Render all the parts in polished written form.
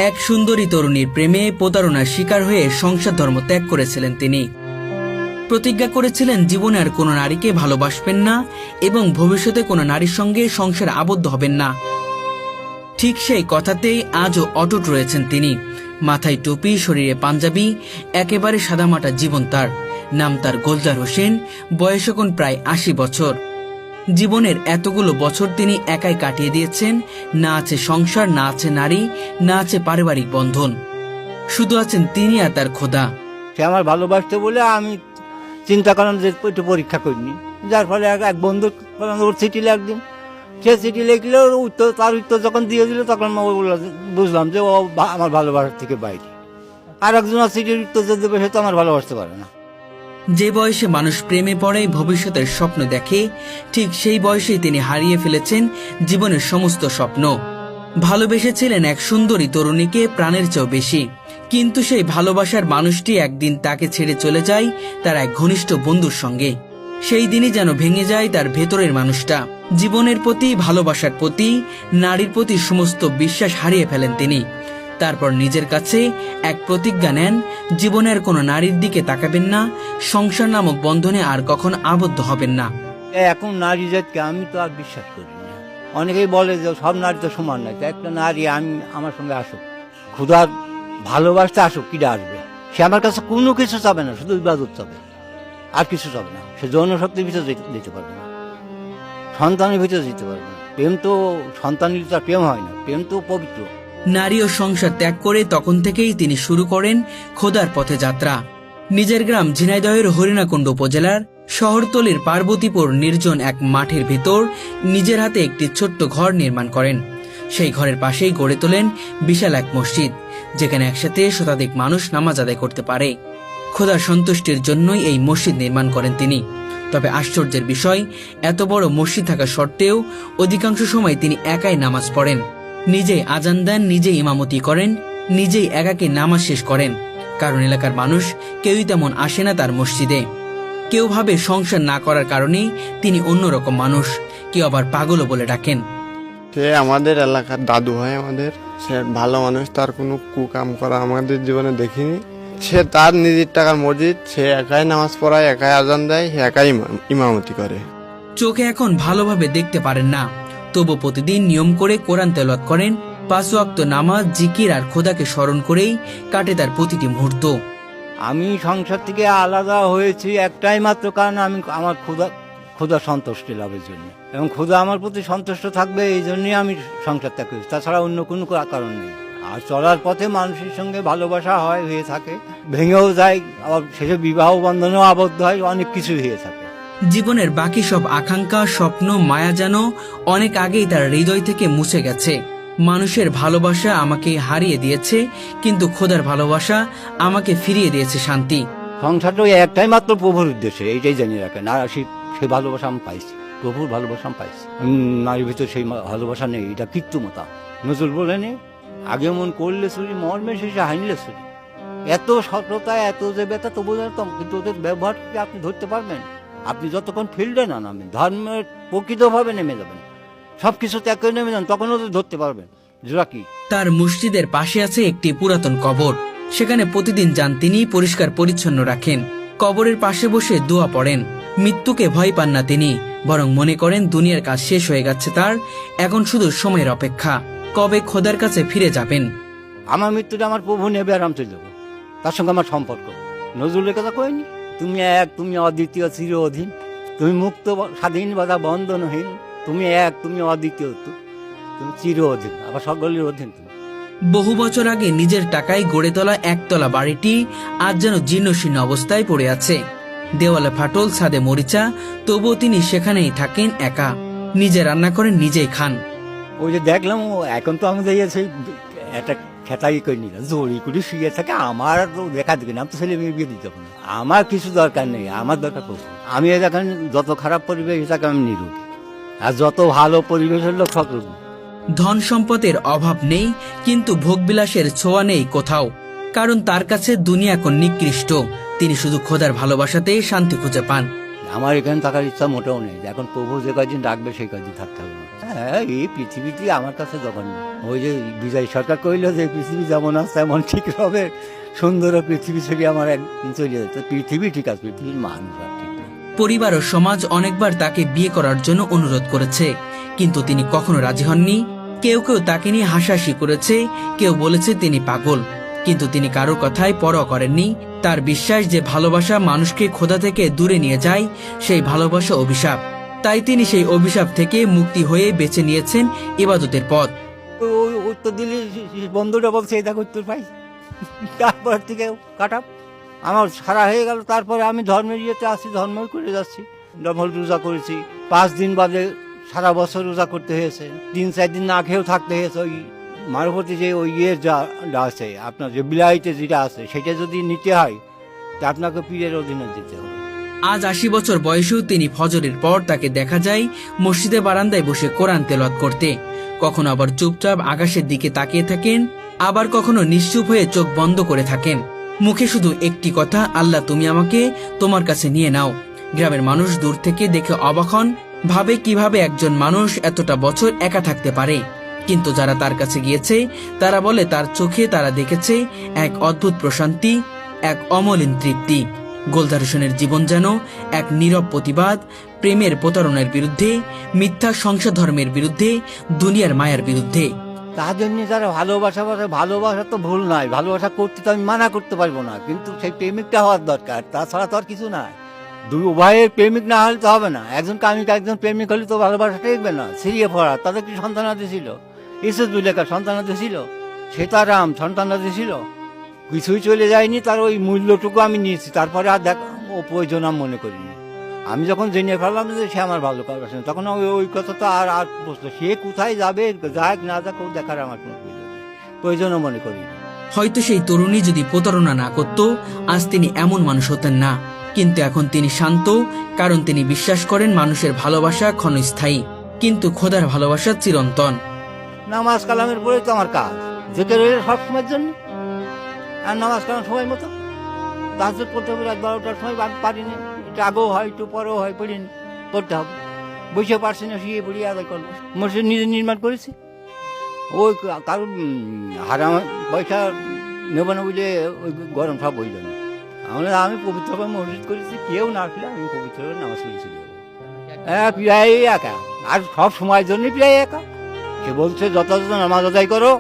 এক সুন্দরী তরুণীর প্রেমে প্রতারণার শিকার হয়ে সংসার ধর্ম ত্যাগ করেছিলেন তিনি। প্রতিজ্ঞা করেছিলেন জীবনে আর কোনো নারীকে ভালোবাসবেন না এবং ভবিষ্যতে কোনো নারীর সঙ্গে সংসারে আবদ্ধ হবেন না। ঠিক সেই কথাতেই আজও অটুট রয়েছেন তিনি। মাথায় টুপি, শরীরে পাঞ্জাবি, একেবারে সাদামাটা জীবন তার। নাম তার গোলজার হোসেন, বয়স এখন প্রায় ৮০ বছর। জীবনের এতগুলো বছর তিনি একাই কাটিয়ে দিয়েছেন। না আছে সংসার, না আছে নারী, না আছে পারিবারিক বন্ধন, শুধু আছেন তিনি আর তার খোদা। সে আমার ভালোবাসতে বলে আমি চিন্তা করলাম যে একটু পরীক্ষা করিনি, যার ফলে এক বন্ধু ওর চিঠি লিখদিন। সে চিঠি লিখলে তার উত্তর যখন দিয়ে দিল তখন বুঝলাম যে ও আমার ভালোবাসার থেকে বাইরে। আর একজন চিঠির উত্তর যে দেবে সে তো আমার ভালোবাসতে পারে না। যে বয়সে মানুষ প্রেমে পড়ে, ভবিষ্যতের স্বপ্ন দেখে, ঠিক সেই বয়সেই তিনি হারিয়ে ফেলেছেন জীবনের সমস্ত স্বপ্ন। ভালোবেসেছিলেন এক সুন্দরী তরুণীকে প্রাণের চেয়েও বেশি, কিন্তু সেই ভালোবাসার মানুষটি একদিন তাকে ছেড়ে চলে যায় তার এক ঘনিষ্ঠ বন্ধুর সঙ্গে। সেই দিনই যেন ভেঙে যায় তার ভেতরের মানুষটা। জীবনের প্রতি, ভালোবাসার প্রতি, নারীর প্রতি সমস্ত বিশ্বাস হারিয়ে ফেলেন তিনি। তারপর নিজের কাছে এক প্রতিজ্ঞা নেন, জীবনের কোনো নারীর দিকে তাকাবেন না, সংসার নামক বন্ধনে আর কখন আবদ্ধ হবেন না। এখন নারী জাতকে আমি তো আর বিশ্বাস করি না। অনেকেই বলে যে সব নারী তো সমান নয়, একটা নারী আমার সঙ্গে আসুক, ক্ষুধার ভালোবাসতে আসুক, কিটা আসবে? সে আমার কাছে কোনো কিছু চাবে না, শুধু ইবাদত চাবে, আর কিছু চাবে না। সে যৌন শক্তির ভিতরে যেতে পারবে না, সন্তানের ভিতরে যেতে পারবে না। প্রেম তো সন্তান নিলে তার প্রেম হয় না, প্রেম তো পবিত্র। নারী ও সংসার ত্যাগ করে তখন থেকেই তিনি শুরু করেন খোদার পথে যাত্রা। নিজের গ্রাম ঝিনাইদহের হরিণাকুণ্ড উপজেলার শহরতলির পার্বতীপুর নির্জন এক মাঠের ভেতর নিজের হাতে একটি ছোট্ট ঘর নির্মাণ করেন। সেই ঘরের পাশেই গড়ে তোলেন বিশাল এক মসজিদ, যেখানে একসাথে শতাধিক মানুষ নামাজ আদায় করতে পারে। খোদার সন্তুষ্টির জন্যই এই মসজিদ নির্মাণ করেন তিনি। তবে আশ্চর্যের বিষয়, এত বড় মসজিদ থাকা সত্ত্বেও অধিকাংশ সময় তিনি একাই নামাজ পড়েন, নিজেই আজান দেন, নিজেই ইমামতি করেন, নিজেই একাকে নামাজ শেষ করেন। কারণ এলাকার মানুষ কেউই তেমন আসে না তার মসজিদে। কেউ ভাবে সংসার না করার কারণেই তিনি অন্যরকম মানুষ, কেউ আবার পাগলও বলে ডাকেন। সে আমাদের এলাকার দাদু হয় আমাদের, সে ভালো মানুষ, তার কোনো কুকাম করা আমাদের জীবনে দেখিনি। সে তার নিজের টাকার মসজিদ, সে একাই নামাজ পড়ায়, একাই আজান দেয়, সে একাই ইমামতি করে। চোখে এখন ভালোভাবে দেখতে পারেন না, তবু প্রতিদিন নিয়ম করে কোরআন তেলাওয়াত করেন। ৫ ওয়াক্ত নামাজ, জিকির আর খোদাকে স্মরণ করেই কাটে তার প্রতিটি মুহূর্ত। আমি সংসার থেকে আলাদা হয়েছি একটাই মাত্র কারণ, আমি আমার ক্ষুধা সন্তুষ্টি লাভের জন্য, এবং ক্ষুধা আমার প্রতি সন্তুষ্ট থাকবে এই জন্যই আমি সংসার ত্যাগ করি, তাছাড়া অন্য কোনো কারণ নেই। আর চলার পথে মানুষের সঙ্গে ভালোবাসা হয়ে থাকে, ভেঙেও যায়, আবার শেষে বিবাহ বন্ধনেও আবদ্ধ হয়, অনেক কিছু হয়ে থাকে। জীবনের বাকি সব আকাঙ্ক্ষা, স্বপ্ন, মায়া যেন অনেক আগেই তার হৃদয় থেকে মুছে গেছে। মানুষের ভালোবাসা আমাকে হারিয়ে দিয়েছে, কিন্তু খোদার ভালোবাসা আমাকে ফিরিয়ে দিয়েছে শান্তি। সংসারটা একটাই মাত্র প্রভুর উদ্দেশ্যে, এইটাই জানিয়ে রাখেন। আর সেই ভালোবাসা আমি পাইছি, প্রভুর ভালোবাসা আমি পাইছি। নারীর ভিতরে সেই ভালোবাসা নেই, এটা কৃত্রিমতা। নজরুল বলেনি, আগে মন করলে চুরি, মর্মে শেষে হাইনলে চুরি। এত সততা, এত যে ব্যথা তো বোঝাতাম, কিন্তু ওদের ব্যবহারকে আপনি ধরতে পারবেন? আপনি যতক্ষণ ফিল্ডে না নামেন, ধর্মের প্রকৃতভাবে নেমে যাবেন, সবকিছু ত্যাগ করে নেমে যান, তখন ওদের ধরতে পারবেন। জোড়া কি? তার মসজিদের পাশে আছে একটি পুরাতন কবর। সেখানে প্রতিদিন যান তিনি, পরিষ্কার পরিচ্ছন্ন রাখেন। কবরের পাশে বসে দোয়া পড়েন। মৃত্যুকে ভয় পান না তিনি, বরং মনে করেন দুনিয়ার কাজ শেষ হয়ে গেছে তার, এখন শুধু সময়ের অপেক্ষা, কবে খোদার কাছে ফিরে যাবেন। আমার মৃত্যুটা আমার প্রভু নেবে আর আমি চলে যাবো, তার সঙ্গে আমার সম্পর্ক। নজরুলের কথা কইনি, তুমি এক, তুমি অদ্বিতীয়, চির অধীন, তুমি মুক্ত, স্বাধীন, বাধা বন্ধনহীন, তুমি এক, তুমি অদ্বিতীয়, তুমি চির অধীন, আবার সকলের অধীন তুমি। বহু বছর আগে নিজের টাকায় গড়ে তোলা একতলা বাড়িটি আজ যেন জীর্ণশীর্ণ অবস্থায় পড়ে আছে। দেওয়ালে ফাটল, ছাদে মরিচা, তবুও তিনি সেখানেই থাকেন একা। নিজে রান্না করেন, নিজেই খান। ওই যে দেখলাম, এখন তো আমি দেখেছি একটা খেতাই করে নিলাম, জড়ি করে শুয়ে থাকে, আমার তো দেখা দিকে না, আমি তো ছেলে মেয়ে বিয়ে দিতে পারবো না। আমার কিছু দরকার নেই, আমার দরকার প্রভু। আমি দেখেন যত খারাপ পরিবেশ থাকে আমি নিরোগী, আর যত ভালো পরিবেশের লোক সব রোগী। ধন সম্পদের অভাব নেই, কিন্তু ভোগবিলাসের ছোঁয়া নেই কোথাও। কারণ তার কাছে দুনিয়া এখন নিকৃষ্ট, তিনি শুধু খোদার ভালোবাসাতেই শান্তি খুঁজে পান। আমার এখানে থাকার ইচ্ছা মোটেও নেই, এখন প্রভু যে কদিন রাখবে সেই কদিন থাকতে হবে। হ্যাঁ, এই পৃথিবীটি আমার কাছে জঘন্য। ওই যে বিজয় সরকার কইল যে পৃথিবী যেমন আছে এমন ঠিক হবে, সুন্দর পৃথিবী ছবি আমার একদিন চলে যেত। পৃথিবী ঠিক আছে, পৃথিবীর মানুষ আর ঠিক নেই। পরিবার ও সমাজ অনেকবার তাকে বিয়ে করার জন্য অনুরোধ করেছে, কিন্তু তিনি কখনো রাজি হননি। কেউ কেউ তাকে নিয়ে হাসাহাসি করেছে, কেউ বলেছে তিনি পাগল, কিন্তু তিনি কারোর কথায় পরোয়া করেননি। তার বিশ্বাস যে ভালোবাসা মানুষকে খোদা থেকে দূরে নিয়ে যায়, সেই ভালোবাসা অভিশাপ। তাই তিনি সেই অভিশাপ থেকে মুক্তি হয়ে বেছে নিয়েছেন ইবাদতের পথ। ওই উত্তর দিল্লির বন্ধুটা বলছে এটা উত্তর পাই, তারপর থেকে কাটা আমার সারা হয়ে গেল। তারপরে আমি ধর্মের ইয়েতে আসি, ধর্মই করে যাচ্ছি। ডবল রোজা করেছি, 5 দিন বাদে সারা বছর রোজা করতে হয়েছে, 3-4 দিন না খেয়েও থাকতে হয়েছে। ওই মারফতি যে ওই ইয়ের যা আছে আপনার যে বিলাইতে যেটা আছে সেটা যদি নিতে হয় তা আপনাকে পীরের অধীনে দিতে হবে। আজ 80 বছর বয়সেও তিনি ফজরের পর তাকে দেখা যায় মসজিদে বারান্দায় বসে কোরআন তেলাওয়াত করতে। কখনো আবার চুপচাপ আকাশের দিকে তাকিয়ে থাকেন, আবার কখনো নিশ্চুপ হয়ে চোখ বন্ধ করে থাকেন। মুখে শুধু একটি কথা, আল্লাহ তুমি আমাকে তোমার কাছে নিয়ে নাও। গ্রামের মানুষ দূর থেকে দেখে অবাক হন, ভাবে কিভাবে একজন মানুষ এতটা বছর একা থাকতে পারে। কিন্তু যারা তার কাছে গিয়েছে তারা বলে তার চোখে তারা দেখেছে এক অদ্ভুত প্রশান্তি, এক অমলিন তৃপ্তি। গোলদার হোসেনের জীবন যেন এক নীরব প্রতিবাদ, প্রেমের প্রতারণার বিরুদ্ধে, মিথ্যা সংসার ধর্মের বিরুদ্ধে, দুনিয়ার মায়ার বিরুদ্ধে। তার জন্য যারা ভালোবাসা বলে, ভালোবাসা তো ভুল নয়, ভালোবাসা করতে তো আমি মানা করতে পারবো না, কিন্তু সেই প্রেমিকটা হওয়ার দরকার, তাছাড়া তো আর কিছু নাই। দুই উভয়ের প্রেমিক না হলে তো হবে না। একজন কামিক একজন প্রেমিক হলে তো ভালোবাসা টেকবে না। সিরিয়ে পড়া তাদের কি সন্তানাদি ছিল, ইসুলেখার সন্তানাদি ছিল, সীতারাম সন্তানাদি ছিল, কিছুই চলে যায়নি। তার ওই মূল্যটুকু আমি নিয়েছি, তারপরে আর দেখ ও প্রয়োজন আমি মনে করিনি। আমি যখন জেনে ফেললাম যে সে আমার ভালো কাজ, তখন ওই কথা তো আর প্রশ্ন, সে কোথায় যাবে যাক না যাক ও দেখার আমার কোনো প্রয়োজনও মনে করি। হয়তো সেই তরুণী যদি প্রতারণা না করত, আজ তিনি এমন মানুষ হতেন না। কিন্তু এখন তিনি শান্ত, কারণ তিনি বিশ্বাস করেন মানুষের ভালোবাসা ক্ষণস্থায়ী, কিন্তু খোদার ভালোবাসা চিরন্তন। নামাজ কালামের পরে তো আমার কাজ, যেতে রইলে সব সময়ের জন্য। আর নামাজ কালাম সময় মতো তাহাজ্জুদ পড়তে হবে, রাত 12টার সময় পারিনি, একটু আগেও হয় একটু পরেও হয়, পড়িনি, পড়তে হবে। বসে পারছি না, শুয়ে পড়ি আদায় করবো। মসজিদ নিজে নির্মাণ করেছি, ওই কারণ হারাম পয়সা নেব না বুঝলে ওই গরম সব হয়ে যাবে। আমি পবিত্রভাবে মসজিদ করেছি, কেউ না আসলে আমি পবিত্রভাবে নামাজ পড়েছি। হ্যাঁ, প্রায় একা, আর সব সময়ের জন্যই প্রায় একা। সে বলছে যথাযথ নামাজ আদায় করো,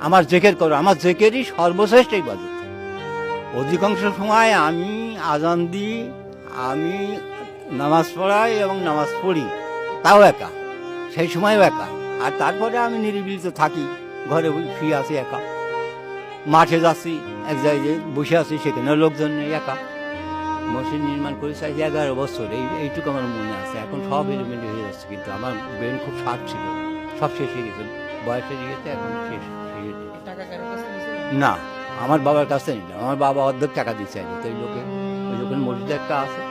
আমার জেকের করো, আমার জেকেরই সর্বশ্রেষ্ঠ ইবাদত। অধিকাংশ সময় আমি আজান দিই, আমি নামাজ পড়াই এবং নামাজ পড়ি, তাও একা, সেই সময়ও একা। আর তারপরে আমি নিরিবিলিতে থাকি, ঘরে শুয়ে আছি একা, মাঠে যাচ্ছি এক জায়গায় বসে আছি, সেখানে লোকজন নেই, একা। মসজিদ নির্মাণ করেছি 11 বছর, এইটুকু আমার মনে আছে। এখন সব এলিমেন্ট হয়ে যাচ্ছে, কিন্তু আমার ব্রেন খুব শার্প ছিল, সব শেষ হয়ে গেছে, বয়সের ইয়েতে এখন শেষ। না, আমার বাবার কাছে নিলাম, আমার বাবা অর্ধেক টাকা দিচ্ছে তো ওই লোকের মসজিদ একটা আছে।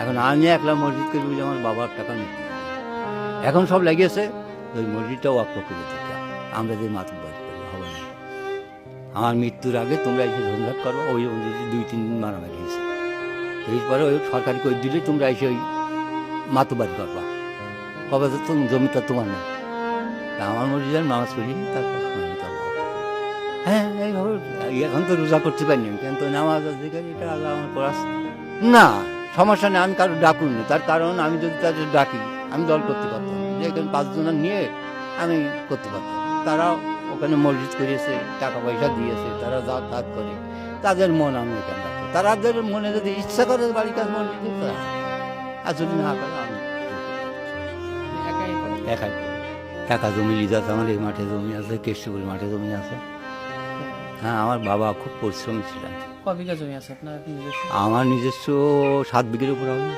এখন আমি একলা মসজিদ করে বুঝে আমার বাবার টাকা নিতে, এখন সব লেগেছে ওই মসজিদটাও অক্ষ করে দিতে। আমরা যে মাতব্বর করি হবে না, আমার মৃত্যুর আগে তোমরা এসে ঝঞ্ঝাট করবো। ওই মসজিদে 2-3 দিন মারামারি হয়েছে, এরপরে ওই সরকারি করে দিলে তোমরা এসে ওই মাতব্বারি করবা, কবে তো জমিটা তোমার না। আমার মসজিদের নামাজ পড়িনি, তারপর হ্যাঁ এইভাবে। এখন তো রোজা করতে পারিনি, কিন্তু নামাজ এটা আল্লাহ আমার পড়াস না, সমস্যা নেই। আমি কারো ডাকুন না, তার কারণ আমি যদি তাদের ডাকি আমি দল করতে পারতাম, যে এখানে 5 জন নিয়ে আমি করতে পারতাম। তারাও ওখানে মসজিদ করেছে, টাকা পয়সা দিয়েছে, তারা যাতায়াত করে, তাদের মন আমি এখানে রাখি। তাদের মনে যদি ইচ্ছা করে বাড়ির কাজ মসজিদে, তারা, আর যদি না করে আমি একাই। টাকা জমি লিজ আছে, আমার এই মাঠে জমি আছে, কেষ্টপুরের মাঠে জমি আছে। হ্যাঁ, আমার বাবা খুব পরিশ্রমী ছিলেন। আমার নিজস্ব 7 বিঘের উপর হবে,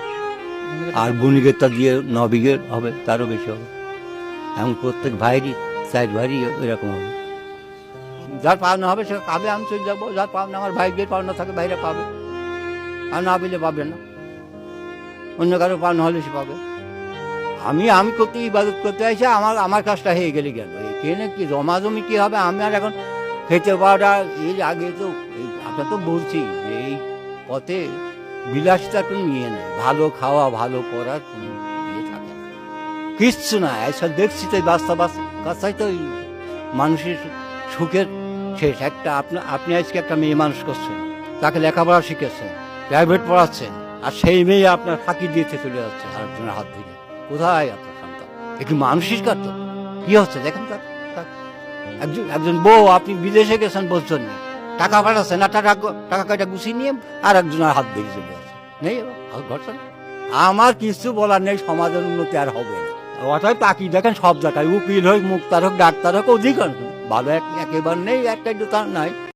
আর বণিকেরটা দিয়ে 9 বিঘের হবে, তারও বেশি হবে। এবং প্রত্যেক ভাইয়েরই 4 ভাইয়েরই এরকম হবে। যার পাওনা হবে সে পাবে, আমি চলে যাবো। যার পাওনা আমার ভাইদের পাওনা থাকে ভাইরা পাবে, আর না পেলে পাবে না। অন্য কারো পাওনা হলে সে পাবে। আমি করতে ইবাদত করতে আসি, আমার কাজটা হয়ে গেলে গেল। এখানে কি জমাজমি কি হবে? আমি আর এখন খেতে পাওয়াটা, এর আগে তো আপনার তো বলছি যে এই পথে বিলাসিতার কোনো ইয়ে নেই, ভালো খাওয়া ভালো পড়ার কোনো ইয়ে থাকে না, কিচ্ছু না। এসব দেখছি তো এই বাস্তব কাছাই তো এই মানুষের সুখের শেষ। একটা আপনি আজকে একটা মেয়ে মানুষ করছেন, তাকে লেখাপড়া শিখেছেন, প্রাইভেট পড়াচ্ছেন, আর সেই মেয়ে আপনার ফাঁকি দিয়েছে চলে যাচ্ছে আরেকজনের হাত ধরে। কোথায় আপনার সন্তান? একটু মানসিক কাজ তো কি হচ্ছে দেখেন তো। একজন বউ, আপনি বিদেশে গেছেন বলছেন না, টাকা পাঠাচ্ছেন না, টাকা কয়টা গুছিয়ে নিয়ে আর একজনের হাত ধরে চলে যাচ্ছে, নেই ঘটনা। আমার কিছু বলার নেই, সমাজের উন্নতি আর হবে না। অতএব তাকিয়ে দেখেন সব জায়গায়, উকিল হোক, মুক্তার হোক, ডাক্তার হোক, অধিকার ভালো একেবারে নেই, একটা নাই।